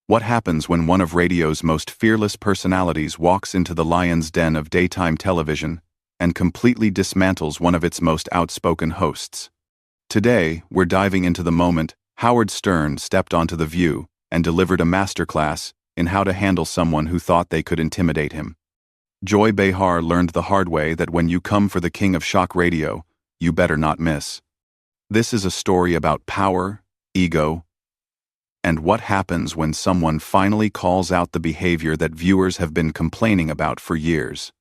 What happens when one of radio's most fearless personalities walks into the lion's den of daytime television and completely dismantles one of its most outspoken hosts? Today, we're diving into the moment Howard Stern stepped onto The View and delivered a masterclass in how to handle someone who thought they could intimidate him. Joy Behar learned the hard way that when you come for the king of shock radio, you better not miss. This is a story about power, ego, and what happens when someone finally calls out the behavior that viewers have been complaining about for years.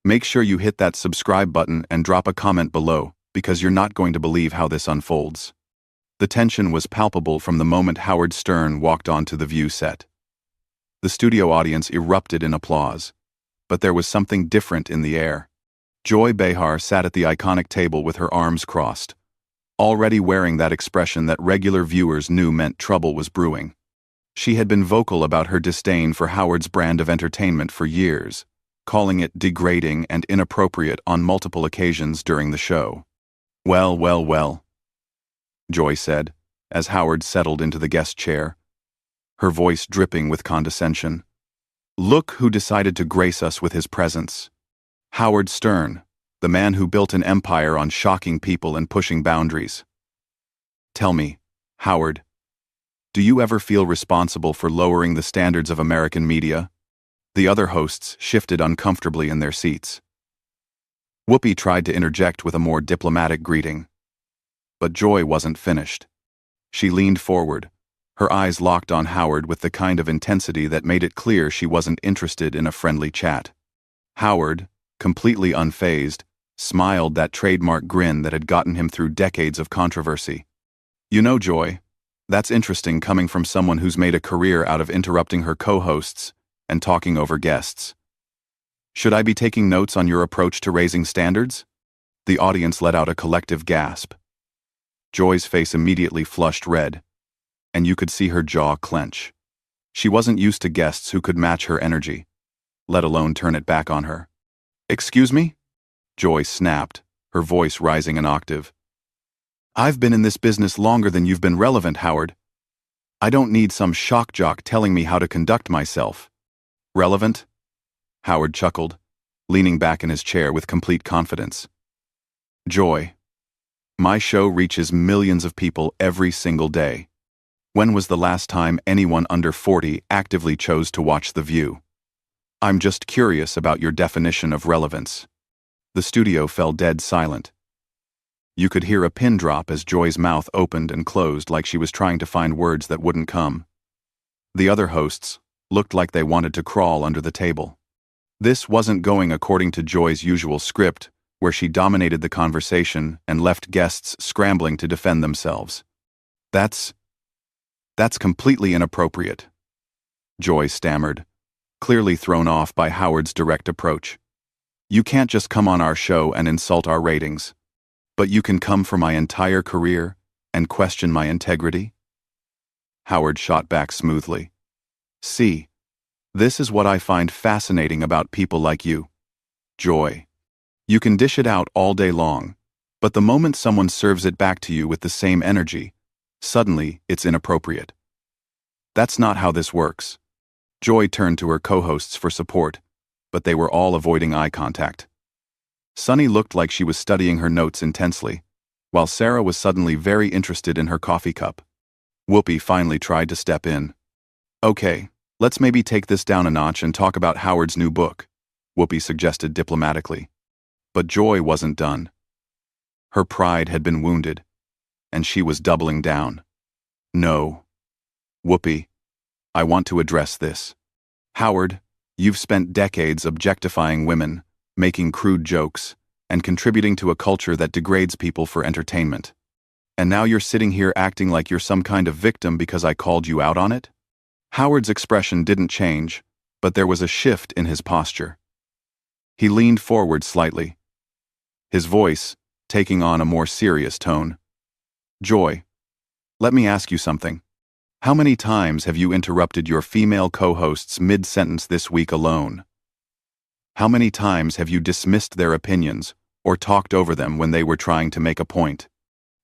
Make sure you hit that subscribe button and drop a comment below, because you're not going to believe how this unfolds. The tension was palpable from the moment Howard Stern walked onto the View set. The studio audience erupted in applause, but there was something different in the air. Joy Behar sat at the iconic table with her arms crossed, already wearing that expression that regular viewers knew meant trouble was brewing. She had been vocal about her disdain for Howard's brand of entertainment for years, calling it degrading and inappropriate on multiple occasions during the show. Well, Joy said, as Howard settled into the guest chair, her voice dripping with condescension. Look who decided to grace us with his presence. Howard Stern, the man who built an empire on shocking people and pushing boundaries. Tell me, Howard, do you ever feel responsible for lowering the standards of American media? The other hosts shifted uncomfortably in their seats. Whoopi tried to interject with a more diplomatic greeting. But Joy wasn't finished. She leaned forward, her eyes locked on Howard with the kind of intensity that made it clear she wasn't interested in a friendly chat. Howard, completely unfazed, smiled that trademark grin that had gotten him through decades of controversy. You know, Joy, that's interesting coming from someone who's made a career out of interrupting her co-hosts and talking over guests. Should I be taking notes on your approach to raising standards? The audience let out a collective gasp. Joy's face immediately flushed red, and you could see her jaw clench. She wasn't used to guests who could match her energy, let alone turn it back on her. Excuse me? Joy snapped, her voice rising an octave. I've been in this business longer than you've been relevant, Howard. I don't need some shock jock telling me how to conduct myself. Relevant? Howard chuckled, leaning back in his chair with complete confidence. Joy, my show reaches millions of people every single day. When was the last time anyone under 40 actively chose to watch The View? I'm just curious about your definition of relevance. The studio fell dead silent. You could hear a pin drop as Joy's mouth opened and closed like she was trying to find words that wouldn't come. The other hosts looked like they wanted to crawl under the table. This wasn't going according to Joy's usual script, where she dominated the conversation and left guests scrambling to defend themselves. That's completely inappropriate, Joy stammered, clearly thrown off by Howard's direct approach. You can't just come on our show and insult our ratings, but you can come for my entire career and question my integrity? Howard shot back smoothly. See, this is what I find fascinating about people like you, Joy. You can dish it out all day long, but the moment someone serves it back to you with the same energy, suddenly it's inappropriate. That's not how this works. Joy turned to her co-hosts for support, but they were all avoiding eye contact. Sunny looked like she was studying her notes intensely, while Sarah was suddenly very interested in her coffee cup. Whoopi finally tried to step in. Okay, let's maybe take this down a notch and talk about Howard's new book, Whoopi suggested diplomatically. But Joy wasn't done. Her pride had been wounded, and she was doubling down. No. Whoopi, I want to address this. Howard, you've spent decades objectifying women, making crude jokes, and contributing to a culture that degrades people for entertainment. And now you're sitting here acting like you're some kind of victim because I called you out on it? Howard's expression didn't change, but there was a shift in his posture. He leaned forward slightly, his voice taking on a more serious tone. Joy, let me ask you something. How many times have you interrupted your female co-hosts mid-sentence this week alone? How many times have you dismissed their opinions or talked over them when they were trying to make a point?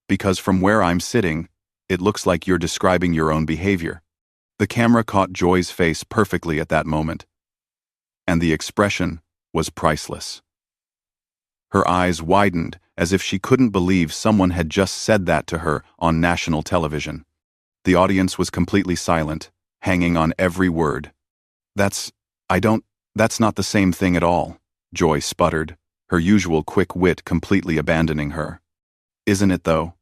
Because from where I'm sitting, it looks like you're describing your own behavior. The camera caught Joy's face perfectly at that moment, and the expression was priceless. Her eyes widened as if she couldn't believe someone had just said that to her on national television. The audience was completely silent, hanging on every word. That's not the same thing at all, Joy sputtered, her usual quick wit completely abandoning her. Isn't it though?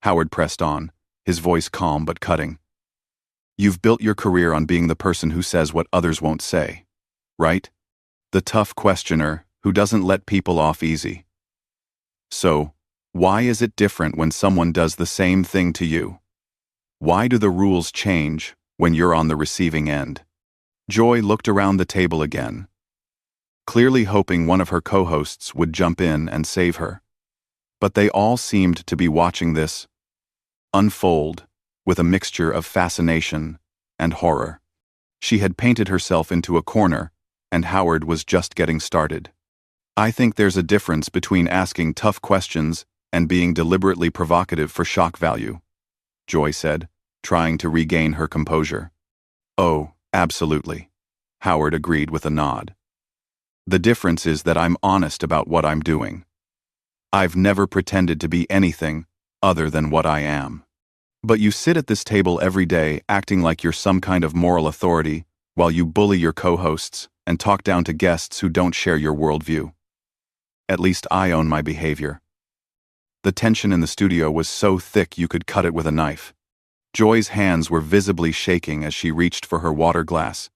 Howard pressed on, his voice calm but cutting. You've built your career on being the person who says what others won't say, right? The tough questioner who doesn't let people off easy. So, why is it different when someone does the same thing to you? Why do the rules change when you're on the receiving end? Joy looked around the table again, clearly hoping one of her co-hosts would jump in and save her. But they all seemed to be watching this unfold with a mixture of fascination and horror. She had painted herself into a corner, and Howard was just getting started. I think there's a difference between asking tough questions and being deliberately provocative for shock value, Joy said, trying to regain her composure. Oh, absolutely, Howard agreed with a nod. The difference is that I'm honest about what I'm doing. I've never pretended to be anything other than what I am. But you sit at this table every day acting like you're some kind of moral authority while you bully your co-hosts and talk down to guests who don't share your worldview. At least I own my behavior. The tension in the studio was so thick you could cut it with a knife. Joy's hands were visibly shaking as she reached for her water glass,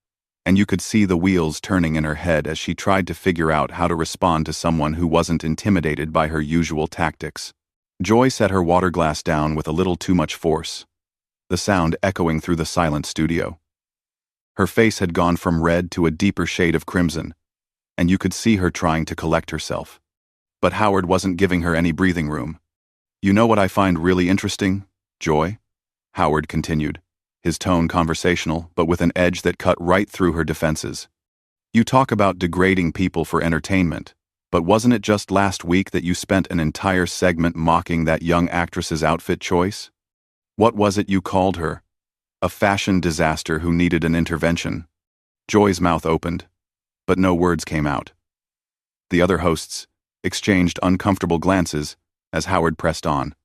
and you could see the wheels turning in her head as she tried to figure out how to respond to someone who wasn't intimidated by her usual tactics. Joy set her water glass down with a little too much force, the sound echoing through the silent studio. Her face had gone from red to a deeper shade of crimson, and you could see her trying to collect herself. But Howard wasn't giving her any breathing room. You know what I find really interesting, Joy? Howard continued, his tone conversational but with an edge that cut right through her defenses. You talk about degrading people for entertainment, but wasn't it just last week that you spent an entire segment mocking that young actress's outfit choice? What was it you called her? A fashion disaster who needed an intervention. Joy's mouth opened, but no words came out. The other hosts exchanged uncomfortable glances as Howard pressed on.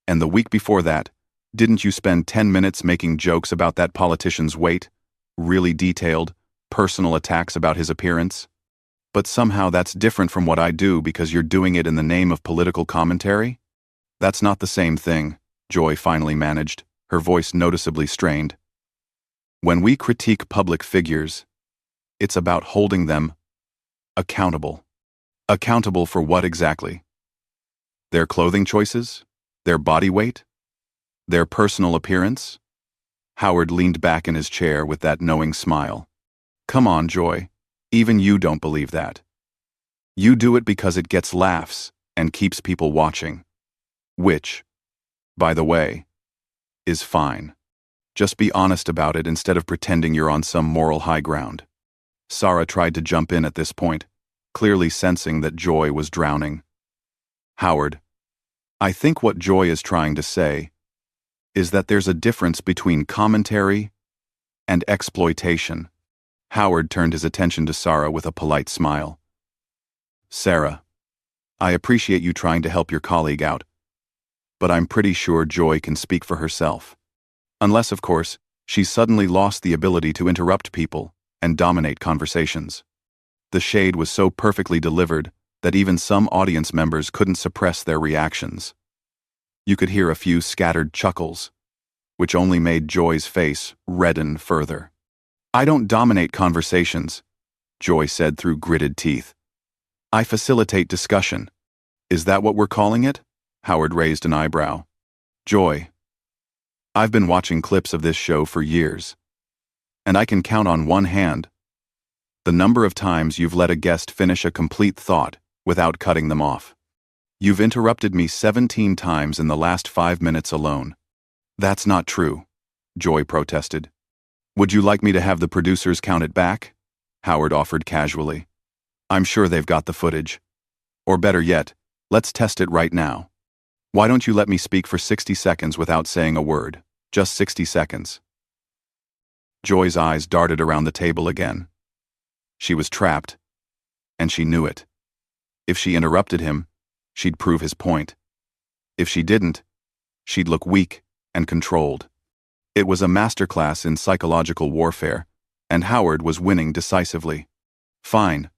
And the week before that, didn't you spend 10 minutes making jokes about that politician's weight? Really detailed, personal attacks about his appearance? But somehow that's different from what I do because you're doing it in the name of political commentary? That's not the same thing, Joy finally managed, her voice noticeably strained. When we critique public figures, it's about holding them accountable. Accountable for what exactly? Their clothing choices? Their body weight? Their personal appearance? Howard leaned back in his chair with that knowing smile. Come on, Joy. Even you don't believe that. You do it because it gets laughs and keeps people watching. Which, by the way, is fine. Just be honest about it instead of pretending you're on some moral high ground. Sarah tried to jump in at this point, clearly sensing that Joy was drowning. Howard, I think what Joy is trying to say is that there's a difference between commentary and exploitation. Howard turned his attention to Sarah with a polite smile. Sarah, I appreciate you trying to help your colleague out, but I'm pretty sure Joy can speak for herself. Unless, of course, she's suddenly lost the ability to interrupt people and dominate conversations. The shade was so perfectly delivered that even some audience members couldn't suppress their reactions. You could hear a few scattered chuckles, which only made Joy's face redden further. I don't dominate conversations, Joy said through gritted teeth. I facilitate discussion. Is that what we're calling it? Howard raised an eyebrow. Joy, I've been watching clips of this show for years, and I can count on one hand the number of times you've let a guest finish a complete thought without cutting them off. You've interrupted me 17 times in the last 5 minutes alone. That's not true, Joy protested. Would you like me to have the producers count it back? Howard offered casually. I'm sure they've got the footage. Or better yet, let's test it right now. Why don't you let me speak for 60 seconds without saying a word? Just 60 seconds. Joy's eyes darted around the table again. She was trapped, and she knew it. If she interrupted him, she'd prove his point. If she didn't, she'd look weak and controlled. It was a masterclass in psychological warfare, and Howard was winning decisively. "Fine,"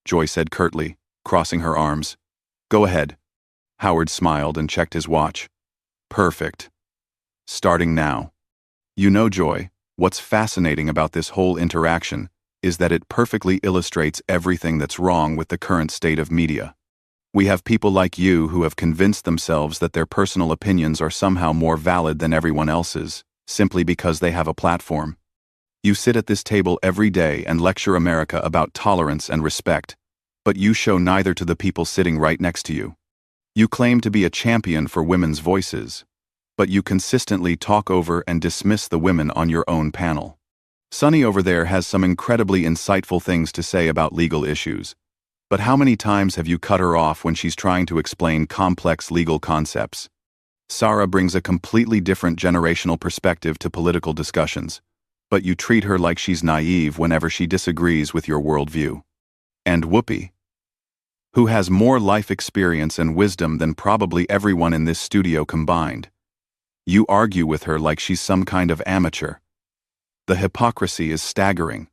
Joy said curtly, crossing her arms. "Go ahead." Howard smiled and checked his watch. "Perfect. Starting now." You know, Joy, what's fascinating about this whole interaction is that it perfectly illustrates everything that's wrong with the current state of media. We have people like you who have convinced themselves that their personal opinions are somehow more valid than everyone else's, simply because they have a platform. You sit at this table every day and lecture America about tolerance and respect, but you show neither to the people sitting right next to you. You claim to be a champion for women's voices, but you consistently talk over and dismiss the women on your own panel. Sunny over there has some incredibly insightful things to say about legal issues, but how many times have you cut her off when she's trying to explain complex legal concepts? Sarah brings a completely different generational perspective to political discussions, but you treat her like she's naive whenever she disagrees with your worldview. And Whoopi, who has more life experience and wisdom than probably everyone in this studio combined, you argue with her like she's some kind of amateur. The hypocrisy is staggering.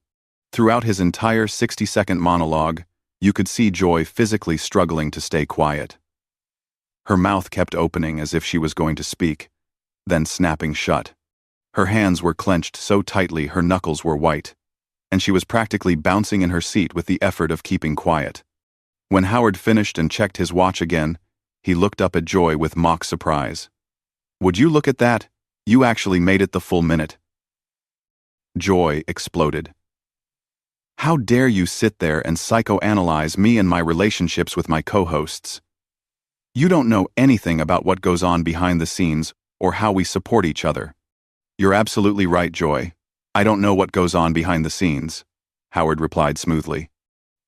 Throughout his entire 60-second monologue, you could see Joy physically struggling to stay quiet. Her mouth kept opening as if she was going to speak, then snapping shut. Her hands were clenched so tightly her knuckles were white, and she was practically bouncing in her seat with the effort of keeping quiet. When Howard finished and checked his watch again, he looked up at Joy with mock surprise. "Would you look at that? You actually made it the full minute." Joy exploded. "How dare you sit there and psychoanalyze me and my relationships with my co-hosts? You don't know anything about what goes on behind the scenes or how we support each other." "You're absolutely right, Joy. I don't know what goes on behind the scenes," Howard replied smoothly.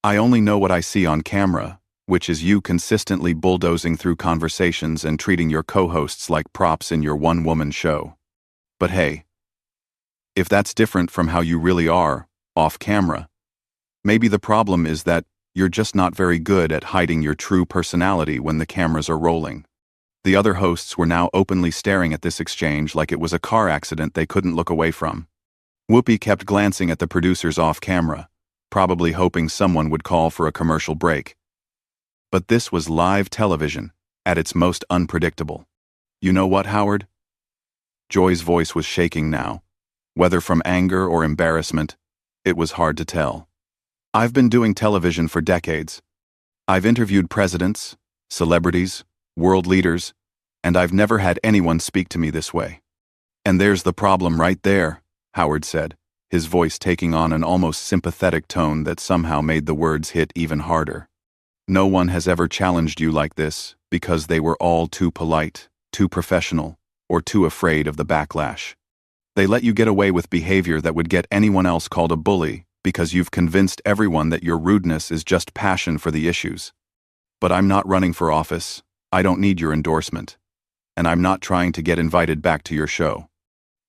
"I only know what I see on camera, which is you consistently bulldozing through conversations and treating your co-hosts like props in your one-woman show. But hey, if that's different from how you really are, off camera, maybe the problem is that you're just not very good at hiding your true personality when the cameras are rolling." The other hosts were now openly staring at this exchange like it was a car accident they couldn't look away from. Whoopi kept glancing at the producers off camera, probably hoping someone would call for a commercial break. But this was live television, at its most unpredictable. "You know what, Howard?" Joy's voice was shaking now. Whether from anger or embarrassment, it was hard to tell. "I've been doing television for decades. I've interviewed presidents, celebrities, world leaders, and I've never had anyone speak to me this way." "And there's the problem right there," Howard said, his voice taking on an almost sympathetic tone that somehow made the words hit even harder. "No one has ever challenged you like this because they were all too polite, too professional, or too afraid of the backlash. They let you get away with behavior that would get anyone else called a bully because you've convinced everyone that your rudeness is just passion for the issues. But I'm not running for office. I don't need your endorsement. And I'm not trying to get invited back to your show.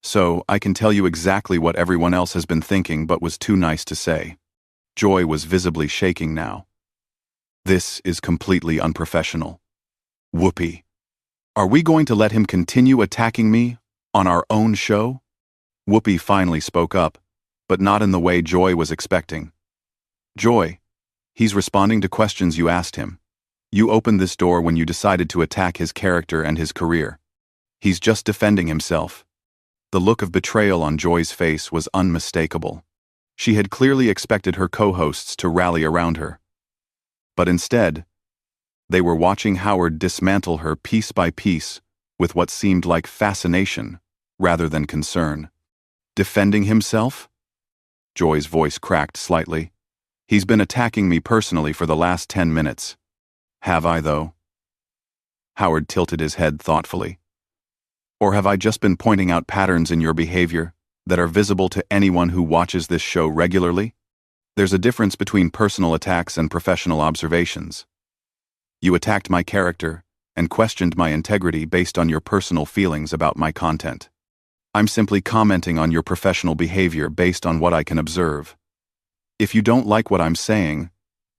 So I can tell you exactly what everyone else has been thinking but was too nice to say." Joy was visibly shaking now. "This is completely unprofessional. Whoopi, are we going to let him continue attacking me on our own show?" Whoopi finally spoke up, but not in the way Joy was expecting. "Joy, he's responding to questions you asked him. You opened this door when you decided to attack his character and his career. He's just defending himself." The look of betrayal on Joy's face was unmistakable. She had clearly expected her co-hosts to rally around her. But instead, they were watching Howard dismantle her piece by piece with what seemed like fascination rather than concern. "Defending himself?" Joy's voice cracked slightly. "He's been attacking me personally for the last 10 minutes. Have I, though?" Howard tilted his head thoughtfully. "Or have I just been pointing out patterns in your behavior that are visible to anyone who watches this show regularly? There's a difference between personal attacks and professional observations. You attacked my character and questioned my integrity based on your personal feelings about my content. I'm simply commenting on your professional behavior based on what I can observe. If you don't like what I'm saying,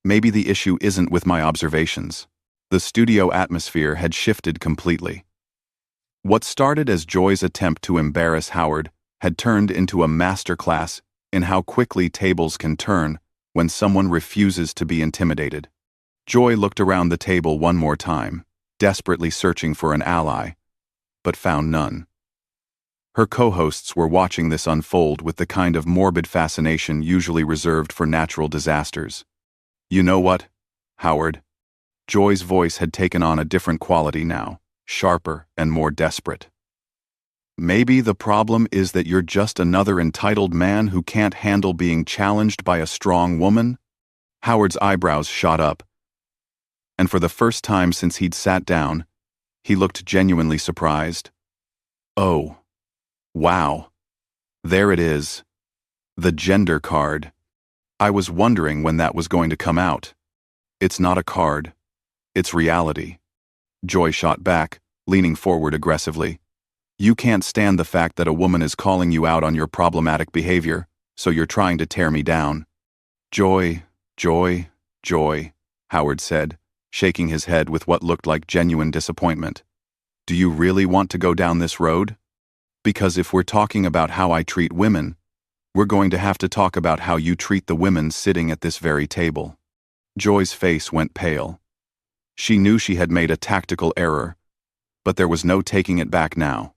maybe the issue isn't with my observations. The studio atmosphere had shifted completely. What started as Joy's attempt to embarrass Howard had turned into a masterclass in how quickly tables can turn when someone refuses to be intimidated. Joy looked around the table one more time, desperately searching for an ally, but found none. Her co-hosts were watching this unfold with the kind of morbid fascination usually reserved for natural disasters. You know what, Howard? Joy's voice had taken on a different quality now, sharper and more desperate. Maybe the problem is that you're just another entitled man who can't handle being challenged by a strong woman? Howard's eyebrows shot up, and for the first time since he'd sat down, he looked genuinely surprised. Oh. Wow. There it is. The gender card. I was wondering when that was going to come out. It's not a card. It's reality. Joy shot back, leaning forward aggressively. You can't stand the fact that a woman is calling you out on your problematic behavior, so you're trying to tear me down. Joy, Howard said, shaking his head with what looked like genuine disappointment. Do you really want to go down this road? Because if we're talking about how I treat women, we're going to have to talk about how you treat the women sitting at this very table. Joy's face went pale. She knew she had made a tactical error, but there was no taking it back now.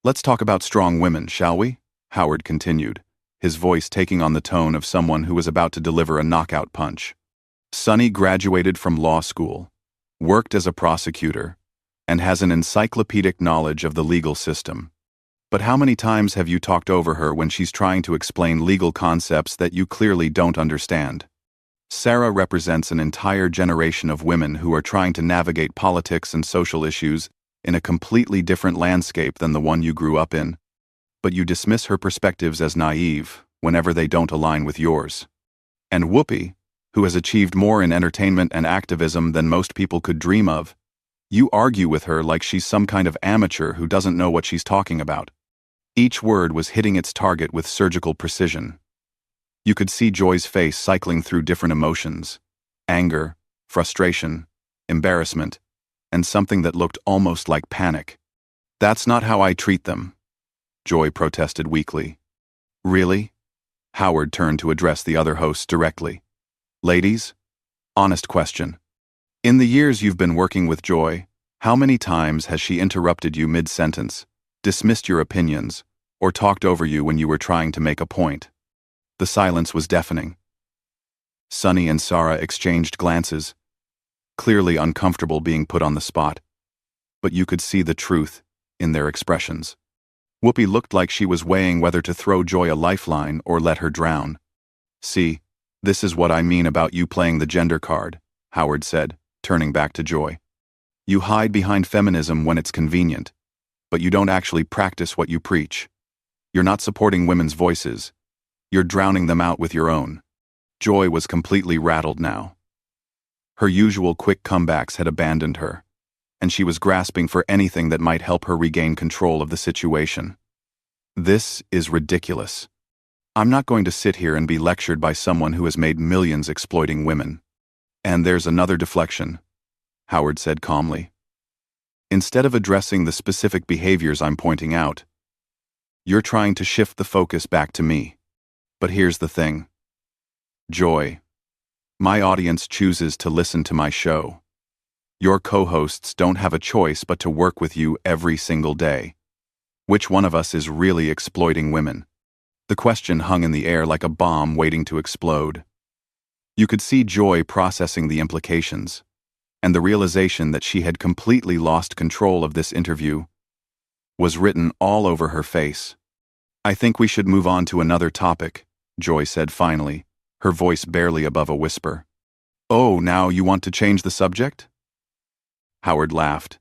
Let's talk about strong women, shall we? Howard continued, his voice taking on the tone of someone who was about to deliver a knockout punch. Sunny graduated from law school, worked as a prosecutor, and has an encyclopedic knowledge of the legal system. But how many times have you talked over her when she's trying to explain legal concepts that you clearly don't understand? Sarah represents an entire generation of women who are trying to navigate politics and social issues in a completely different landscape than the one you grew up in. But you dismiss her perspectives as naive whenever they don't align with yours. And Whoopi, who has achieved more in entertainment and activism than most people could dream of, you argue with her like she's some kind of amateur who doesn't know what she's talking about. Each word was hitting its target with surgical precision. You could see Joy's face cycling through different emotions: anger, frustration, embarrassment, and something that looked almost like panic. That's not how I treat them, Joy protested weakly. Really? Howard turned to address the other hosts directly. Ladies, honest question. In the years you've been working with Joy, how many times has she interrupted you mid-sentence, dismissed your opinions, or talked over you when you were trying to make a point? The silence was deafening. Sunny and Sarah exchanged glances, clearly uncomfortable being put on the spot, but you could see the truth in their expressions. Whoopi looked like she was weighing whether to throw Joy a lifeline or let her drown. See, this is what I mean about you playing the gender card, Howard said, turning back to Joy. You hide behind feminism when it's convenient, but you don't actually practice what you preach. You're not supporting women's voices. You're drowning them out with your own. Joy was completely rattled now. Her usual quick comebacks had abandoned her, and she was grasping for anything that might help her regain control of the situation. This is ridiculous. I'm not going to sit here and be lectured by someone who has made millions exploiting women. And there's another deflection, Howard said calmly. Instead of addressing the specific behaviors I'm pointing out, you're trying to shift the focus back to me. But here's the thing. Joy, my audience chooses to listen to my show. Your co-hosts don't have a choice but to work with you every single day. Which one of us is really exploiting women? The question hung in the air like a bomb waiting to explode. You could see Joy processing the implications, and the realization that she had completely lost control of this interview was written all over her face. I think we should move on to another topic, Joy said finally, her voice barely above a whisper. Oh, now you want to change the subject? Howard laughed,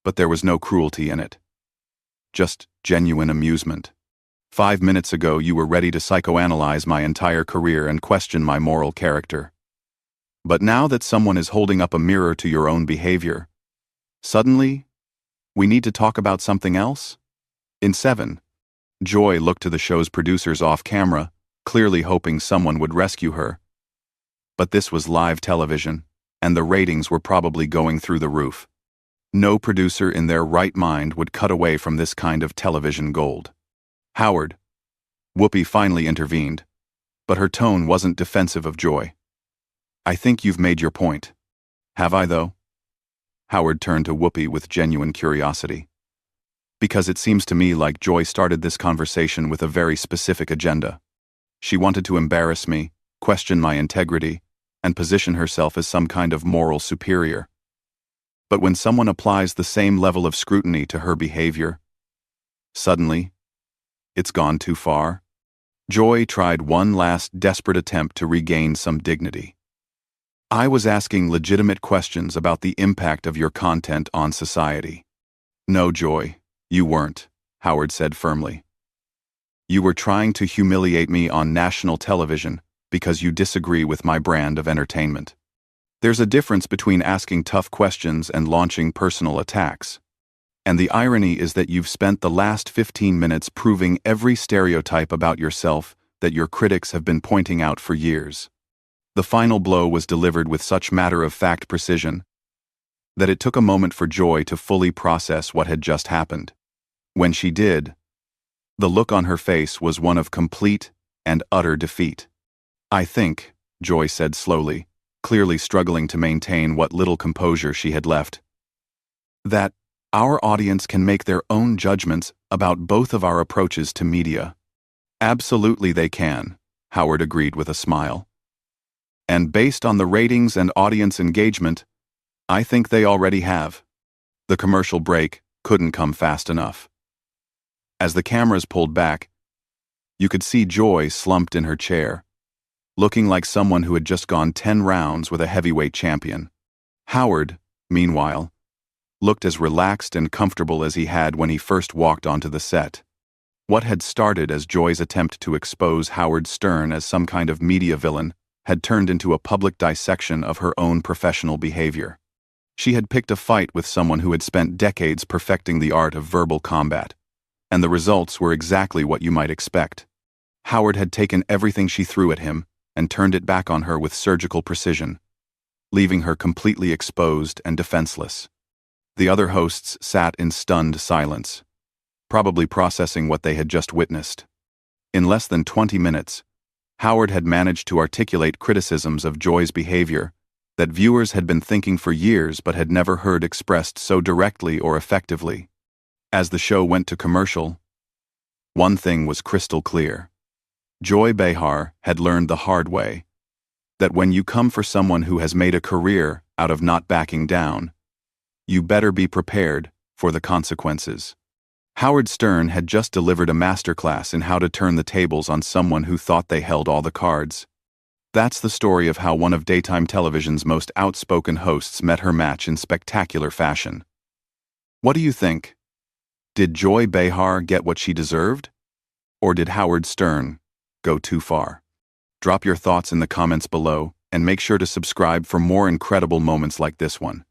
but there was no cruelty in it. Just genuine amusement. 5 minutes ago you were ready to psychoanalyze my entire career and question my moral character. But now that someone is holding up a mirror to your own behavior, suddenly, we need to talk about something else? In 7, Joy looked to the show's producers off camera, clearly hoping someone would rescue her. But this was live television, and the ratings were probably going through the roof. No producer in their right mind would cut away from this kind of television gold. Howard. Whoopi finally intervened, but her tone wasn't defensive of Joy. I think you've made your point. Have I, though? Howard turned to Whoopi with genuine curiosity. Because it seems to me like Joy started this conversation with a very specific agenda. She wanted to embarrass me, question my integrity, and position herself as some kind of moral superior. But when someone applies the same level of scrutiny to her behavior, suddenly, it's gone too far. Joy tried one last desperate attempt to regain some dignity. I was asking legitimate questions about the impact of your content on society. No, Joy, you weren't, Howard said firmly. You were trying to humiliate me on national television because you disagree with my brand of entertainment. There's a difference between asking tough questions and launching personal attacks. And the irony is that you've spent the last 15 minutes proving every stereotype about yourself that your critics have been pointing out for years. The final blow was delivered with such matter-of-fact precision that it took a moment for Joy to fully process what had just happened. When she did, the look on her face was one of complete and utter defeat. I think, Joy said slowly, clearly struggling to maintain what little composure she had left, that our audience can make their own judgments about both of our approaches to media. Absolutely they can, Howard agreed with a smile. And based on the ratings and audience engagement, I think they already have. The commercial break couldn't come fast enough. As the cameras pulled back, you could see Joy slumped in her chair, looking like someone who had just gone 10 rounds with a heavyweight champion. Howard, meanwhile, looked as relaxed and comfortable as he had when he first walked onto the set. What had started as Joy's attempt to expose Howard Stern as some kind of media villain had turned into a public dissection of her own professional behavior. She had picked a fight with someone who had spent decades perfecting the art of verbal combat, and the results were exactly what you might expect. Howard had taken everything she threw at him and turned it back on her with surgical precision, leaving her completely exposed and defenseless. The other hosts sat in stunned silence, probably processing what they had just witnessed. In less than 20 minutes, Howard had managed to articulate criticisms of Joy's behavior that viewers had been thinking for years but had never heard expressed so directly or effectively. As the show went to commercial, one thing was crystal clear. Joy Behar had learned the hard way that when you come for someone who has made a career out of not backing down, you better be prepared for the consequences. Howard Stern had just delivered a masterclass in how to turn the tables on someone who thought they held all the cards. That's the story of how one of daytime television's most outspoken hosts met her match in spectacular fashion. What do you think? Did Joy Behar get what she deserved? Or did Howard Stern go too far? Drop your thoughts in the comments below and make sure to subscribe for more incredible moments like this one.